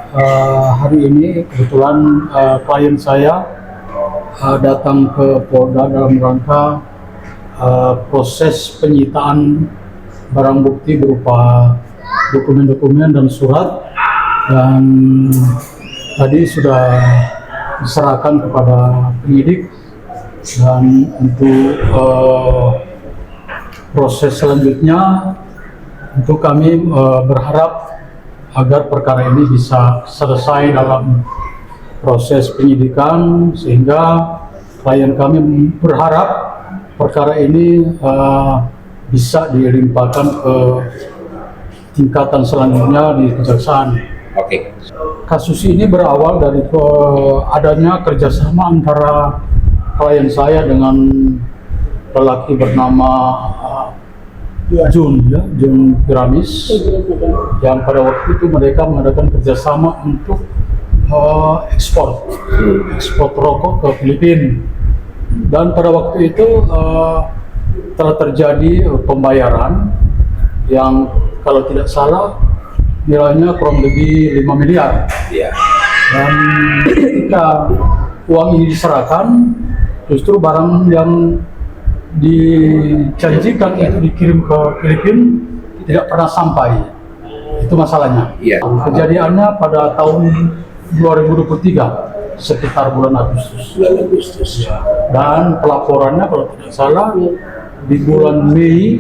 Hari ini kebetulan klien saya datang ke Polda dalam rangka proses penyitaan barang bukti berupa dokumen-dokumen dan surat, dan tadi sudah diserahkan kepada penyidik, dan untuk proses selanjutnya untuk kami berharap agar perkara ini bisa selesai dalam proses penyidikan, sehingga klien kami berharap perkara ini bisa dilimpahkan ke tingkatan selanjutnya di kejaksaan. Oke. Kasus ini berawal dari adanya kerjasama antara klien saya dengan lelaki bernama Jun Piramis, yang pada waktu itu mereka mengadakan kerjasama untuk ekspor rokok ke Filipina, dan pada waktu itu telah terjadi pembayaran yang kalau tidak salah nilainya kurang lebih 5 miliar. Iya. Dan ketika uang ini diserahkan, justru barang yang dijanjikan itu dikirim ke Filipina tidak pernah sampai. Itu masalahnya. Iya. Kejadiannya pada tahun 2023 sekitar bulan Agustus. Dan pelaporannya kalau tidak salah di bulan Mei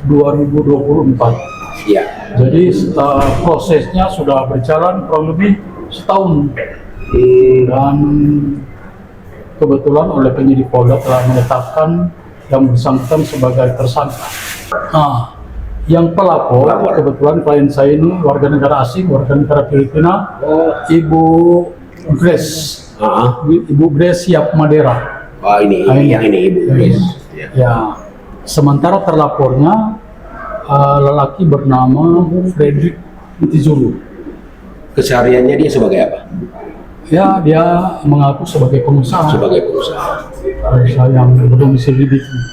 2024. Iya. Jadi prosesnya sudah berjalan kurang lebih setahun. Dan kebetulan oleh penyidik Polda telah menetapkan yang bersangkutan sebagai tersangka. Yang pelapor kebetulan klien saya ini warga negara asing, warga negara Filipina, Ibu Grace, Ibu Grace Yap Madera. Yang ini Ibu Grace. Ya. Sementara terlapornya lelaki bernama Frederick Tizulu. Kesehariannya dia sebagai apa? Ya, dia mengaku sebagai pengusaha. Pengusaha yang berdomisili di sini.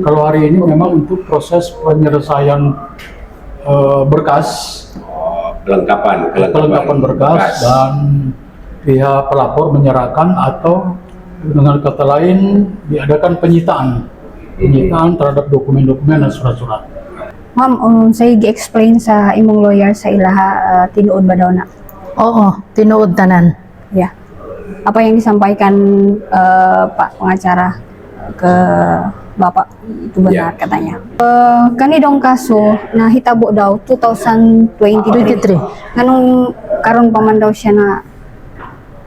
Kalau hari ini memang untuk proses penyelesaian berkas, kelengkapan berkas, dan pihak pelapor menyerahkan atau dengan kata lain diadakan penyitaan terhadap dokumen-dokumen dan surat-surat. Ma'am, saya explain sa imong lawyer sa ilaha tinuod ba daw na? Oo, tinuod tanan. Ya. Apa yang disampaikan Pak pengacara ke Bapak itu benar katanya. Kanidong kaso na hitabo daw 2023. Nganong karon pa man daw siya na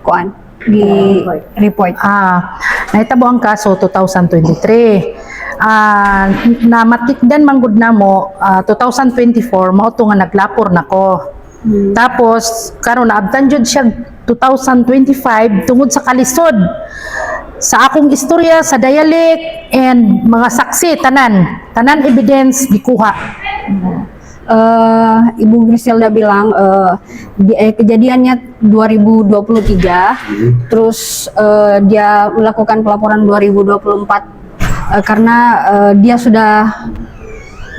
kuan di report. Nahitabo ang kaso 2023. Namatikdan manggod na mo 2024 mao to nga naglapor nako. Tapos karon naabtan jud siya 2025 tungod sa kalisod sa akong istorya sa dialect and mga saksi tanan evidence gikuha. Ibu Griselda bilang kejadiannya 2023, terus dia melakukan pelaporan 2024 karena dia sudah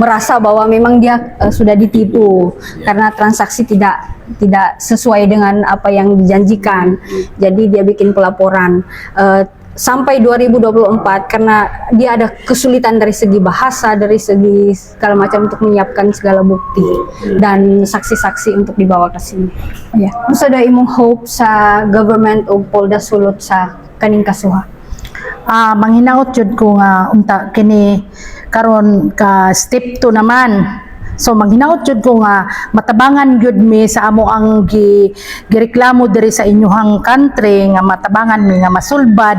merasa bahwa memang dia sudah ditipu karena transaksi tidak sesuai dengan apa yang dijanjikan. Jadi dia bikin pelaporan sampai 2024 karena dia ada kesulitan dari segi bahasa, dari segi segala macam untuk menyiapkan segala bukti dan saksi-saksi untuk dibawa ke sini. Ya, sudah imong hope sa government o Polda Sulod sa kaning kasuha. Manghinaot jud ko nga unta kini karon ka step 2 naman. So manghinaot jud ko nga matabangan gyud mi sa amo ang gireklamo diri sa inyohang country nga matabangan mi nga masulbad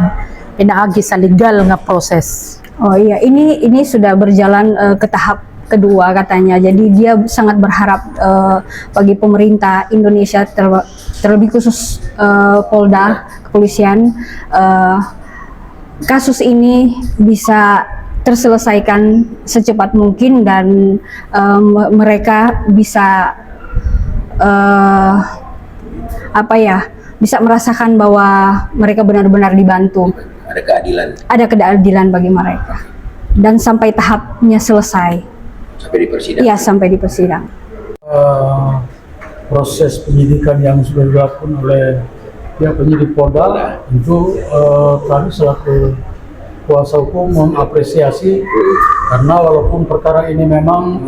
pinaagi sa legal nga proses. Oh iya, ini sudah berjalan ke tahap kedua katanya. Jadi dia sangat berharap bagi pemerintah Indonesia terlebih khusus Polda kepolisian kasus ini bisa terselesaikan secepat mungkin dan mereka bisa bisa merasakan bahwa mereka benar-benar dibantu. Ada keadilan bagi mereka dan sampai tahapnya selesai. Sampai di persidangan. Iya, sampai di persidangan. proses penyidikan yang sudah dilakukan oleh pihak penyidik Polda, tentu kami selaku kuasa hukum mengapresiasi karena walaupun perkara ini memang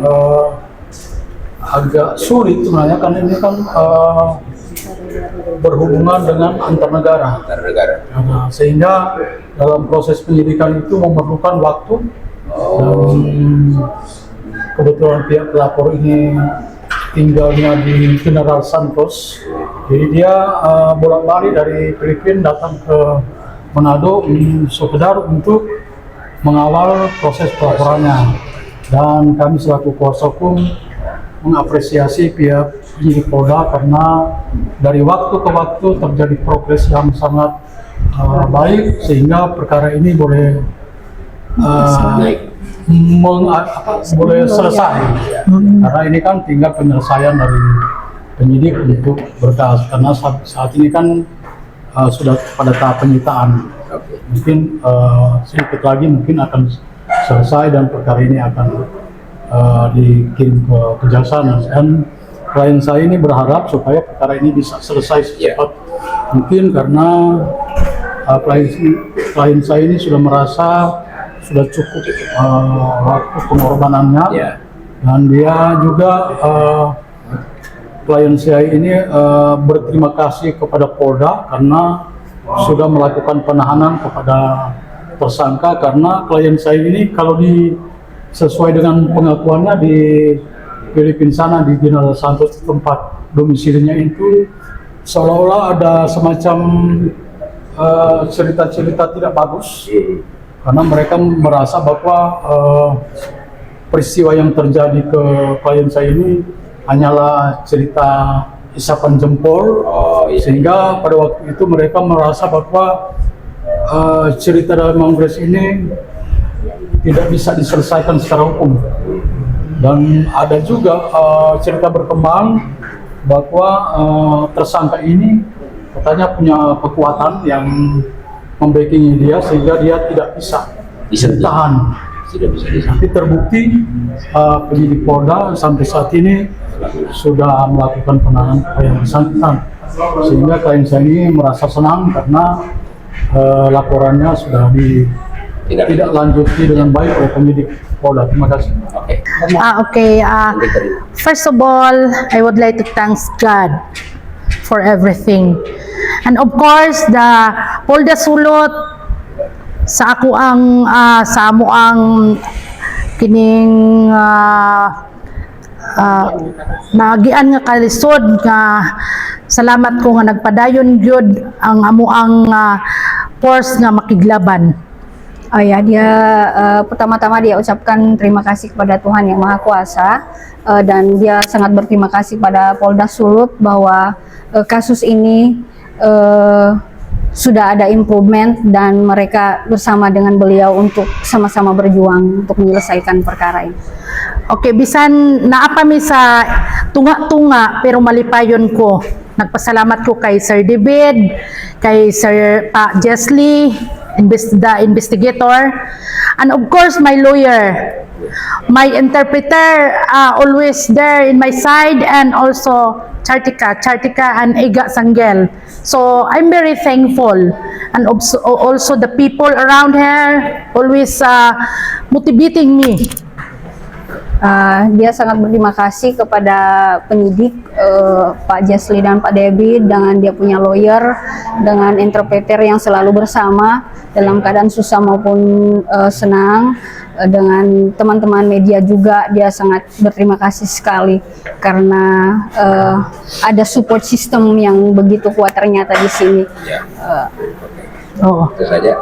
agak sulit sebenarnya, karena ini kan berhubungan dengan antar negara. Nah, sehingga dalam proses penyidikan itu memerlukan waktu, dan kebetulan pihak pelapor ini tinggalnya di General Santos, jadi dia bolak-balik dari Filipina datang ke Manado sekedar untuk mengawal proses pelaporannya, dan kami selaku kuasa hukum mengapresiasi pihak penyidik Polda karena dari waktu ke waktu terjadi progres yang sangat baik sehingga perkara ini boleh boleh selesai. Karena ini kan tinggal penyelesaian dari penyidik untuk berkas, karena saat ini kan sudah pada tahap penyitaan. Mungkin sedikit lagi mungkin akan selesai dan perkara ini akan dikirim ke kejaksaan, dan klien saya ini berharap supaya perkara ini bisa selesai secepat mungkin, karena klien saya ini sudah merasa sudah cukup waktu pengorbanannya, dan dia juga klien saya ini berterima kasih kepada Polda karena sudah melakukan penahanan kepada tersangka, karena klien saya ini kalau sesuai dengan pengakuannya di Filipina sana di General Santos, tempat domisilinya itu seolah-olah ada semacam cerita-cerita tidak bagus, karena mereka merasa bahwa peristiwa yang terjadi ke klien saya ini hanyalah cerita isapan jempol, sehingga pada waktu itu mereka merasa bahwa cerita dalam Kongres ini tidak bisa diselesaikan secara hukum. Dan ada juga cerita berkembang bahwa tersangka ini katanya punya kekuatan yang membackingi dia sehingga dia tidak bisa ditahan. Tapi terbukti penyidik Polda sampai saat ini sudah melakukan penahanan yang bersangkutan, sehingga klien saya ini merasa senang karena laporannya sudah tidak lanjuti dengan baik oleh penyidik Polda. Terima kasih. First of all, I would like to thank God for everything. And of course, the Polda Sulot sa ako ang sa amo ang kining nagian nga kalisod nga salamat ko nga nagpadayon gyud ang amo ang force nga makiglaban. Oh ya, dia pertama-tama dia ucapkan terima kasih kepada Tuhan Yang Maha Kuasa, dan dia sangat berterima kasih pada Polda Sulut bahwa kasus ini sudah ada improvement dan mereka bersama dengan beliau untuk sama-sama berjuang untuk menyelesaikan perkara ini. Okay, bisan naapa mi sa tunga-tunga pero malipayon ko. Nagpasalamat ko kay Sir David, kay Sir Pa Jesly, the investigator, and of course my lawyer, my interpreter, always there in my side, and also Chartika and Ega Sanggel. So I'm very thankful, and also the people around here always motivating me. Dia sangat berterima kasih kepada penyidik Pak Jesly dan Pak David, dengan dia punya lawyer, dengan interpreter yang selalu bersama dalam keadaan susah maupun senang, dengan teman-teman media juga dia sangat berterima kasih sekali karena ada support system yang begitu kuat ternyata di sini. Itu saja.